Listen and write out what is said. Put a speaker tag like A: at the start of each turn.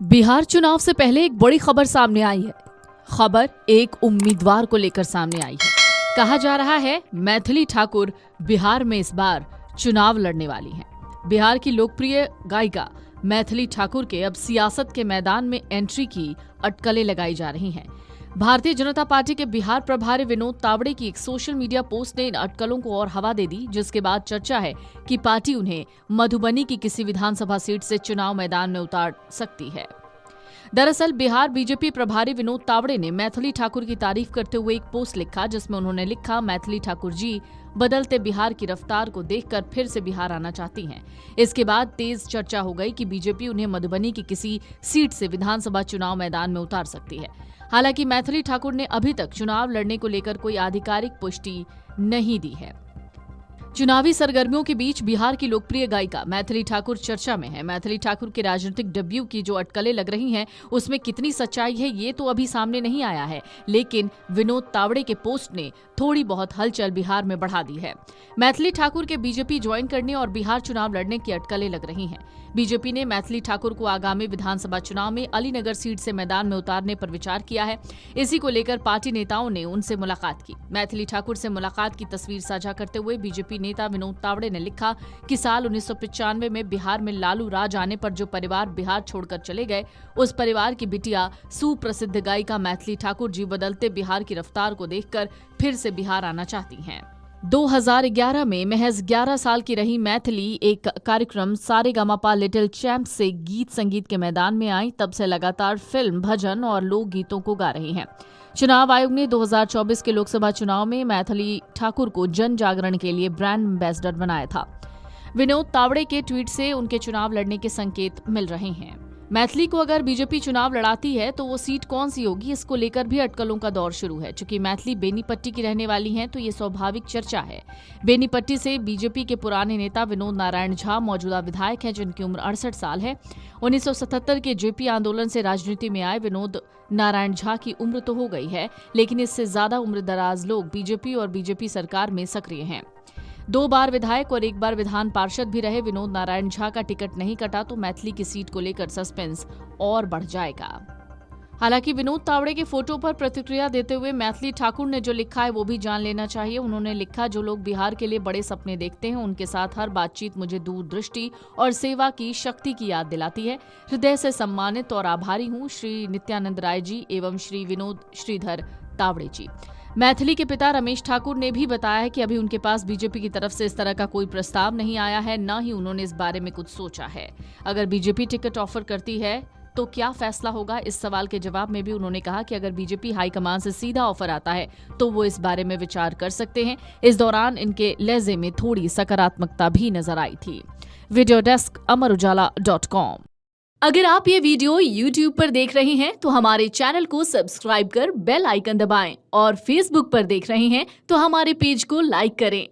A: बिहार चुनाव से पहले एक बड़ी खबर सामने आई है। खबर एक उम्मीदवार को लेकर सामने आई है। कहा जा रहा है मैथिली ठाकुर बिहार में इस बार चुनाव लड़ने वाली हैं। बिहार की लोकप्रिय गायिका मैथिली ठाकुर के अब सियासत के मैदान में एंट्री की अटकलें लगाई जा रही हैं। भारतीय जनता पार्टी के बिहार प्रभारी विनोद तावड़े की एक सोशल मीडिया पोस्ट ने इन अटकलों को और हवा दे दी, जिसके बाद चर्चा है कि पार्टी उन्हें मधुबनी की किसी विधानसभा सीट से चुनाव मैदान में उतार सकती है। दरअसल बिहार बीजेपी प्रभारी विनोद तावड़े ने मैथिली ठाकुर की तारीफ करते हुए एक पोस्ट लिखा, जिसमें उन्होंने लिखा, मैथिली ठाकुर जी बदलते बिहार की रफ्तार को देखकर फिर से बिहार आना चाहती हैं। इसके बाद तेज चर्चा हो गई कि बीजेपी उन्हें मधुबनी की किसी सीट से विधानसभा चुनाव मैदान में उतार सकती है। हालांकि मैथिली ठाकुर ने अभी तक चुनाव लड़ने को लेकर कोई आधिकारिक पुष्टि नहीं दी है। चुनावी सरगर्मियों के बीच बिहार की लोकप्रिय गायिका मैथिली ठाकुर चर्चा में है। मैथिली ठाकुर के राजनीतिक डेब्यू की जो अटकलें लग रही हैं, उसमें कितनी सच्चाई है ये तो अभी सामने नहीं आया है, लेकिन विनोद तावड़े के पोस्ट ने थोड़ी बहुत हलचल बिहार में बढ़ा दी है। मैथिली ठाकुर के बीजेपी ज्वाइन करने और बिहार चुनाव लड़ने की अटकलें लग रही हैं। बीजेपी ने मैथिली ठाकुर को आगामी विधानसभा चुनाव में अलीनगर सीट से मैदान में उतारने पर विचार किया है। इसी को लेकर पार्टी नेताओं ने उनसे मुलाकात की। मैथिली ठाकुर से मुलाकात की तस्वीर साझा करते हुए बीजेपी नेता विनोद तावड़े ने लिखा कि साल 1995 में बिहार में लालू राज आने पर जो परिवार बिहार छोड़कर चले गए, उस परिवार की बिटिया सुप्रसिद्ध गायिका मैथिली ठाकुर जी बदलते बिहार की रफ्तार को देखकर फिर से बिहार आना चाहती हैं। 2011 में महज 11 साल की रही मैथिली एक कार्यक्रम सारेगामापा लिटिल चैम्प्स से गीत संगीत के मैदान में आई। तब से लगातार फिल्म, भजन और लोकगीतों को गा रही हैं। चुनाव आयोग ने 2024 के लोकसभा चुनाव में मैथिली ठाकुर को जन जागरण के लिए ब्रांड एम्बेसडर बनाया था। विनोद तावड़े के ट्वीट से उनके चुनाव लड़ने के संकेत मिल रहे हैं। मैथिली को अगर बीजेपी चुनाव लड़ाती है तो वो सीट कौन सी होगी, इसको लेकर भी अटकलों का दौर शुरू है। चूंकि मैथिली बेनीपट्टी की रहने वाली हैं, तो ये स्वाभाविक चर्चा है। बेनीपट्टी से बीजेपी के पुराने नेता विनोद नारायण झा मौजूदा विधायक हैं, जिनकी उम्र 68 साल है। 1977 के जेपी आंदोलन से राजनीति में आए विनोद नारायण झा की उम्र तो हो गई है, लेकिन इससे ज्यादा उम्र दराज लोग बीजेपी और बीजेपी सरकार में सक्रिय हैं। 2 बार विधायक और 1 बार विधान पार्षद भी रहे विनोद नारायण झा का टिकट नहीं कटा तो मैथिली की सीट को लेकर सस्पेंस और बढ़ जाएगा। हालांकि विनोद तावड़े के फोटो पर प्रतिक्रिया देते हुए मैथिली ठाकुर ने जो लिखा है वो भी जान लेना चाहिए। उन्होंने लिखा, जो लोग बिहार के लिए बड़े सपने देखते हैं, उनके साथ हर बातचीत मुझे दूरदृष्टि और सेवा की शक्ति की याद दिलाती है। हृदय से सम्मानित और आभारी हूँ श्री नित्यानंद राय जी एवं श्री विनोद श्रीधर तावड़े जी। मैथिली के पिता रमेश ठाकुर ने भी बताया है कि अभी उनके पास बीजेपी की तरफ से इस तरह का कोई प्रस्ताव नहीं आया है, न ही उन्होंने इस बारे में कुछ सोचा है। अगर बीजेपी टिकट ऑफर करती है तो क्या फैसला होगा, इस सवाल के जवाब में भी उन्होंने कहा कि अगर बीजेपी हाईकमान से सीधा ऑफर आता है तो वो इस बारे में विचार कर सकते हैं। इस दौरान इनके लहजे में थोड़ी सकारात्मकता भी नजर आई थी। वीडियो डेस्क अमरउजाला.com। अगर आप ये वीडियो YouTube पर देख रहे हैं तो हमारे चैनल को सब्सक्राइब कर बेल आइकन दबाएं और Facebook पर देख रहे हैं तो हमारे पेज को लाइक करें।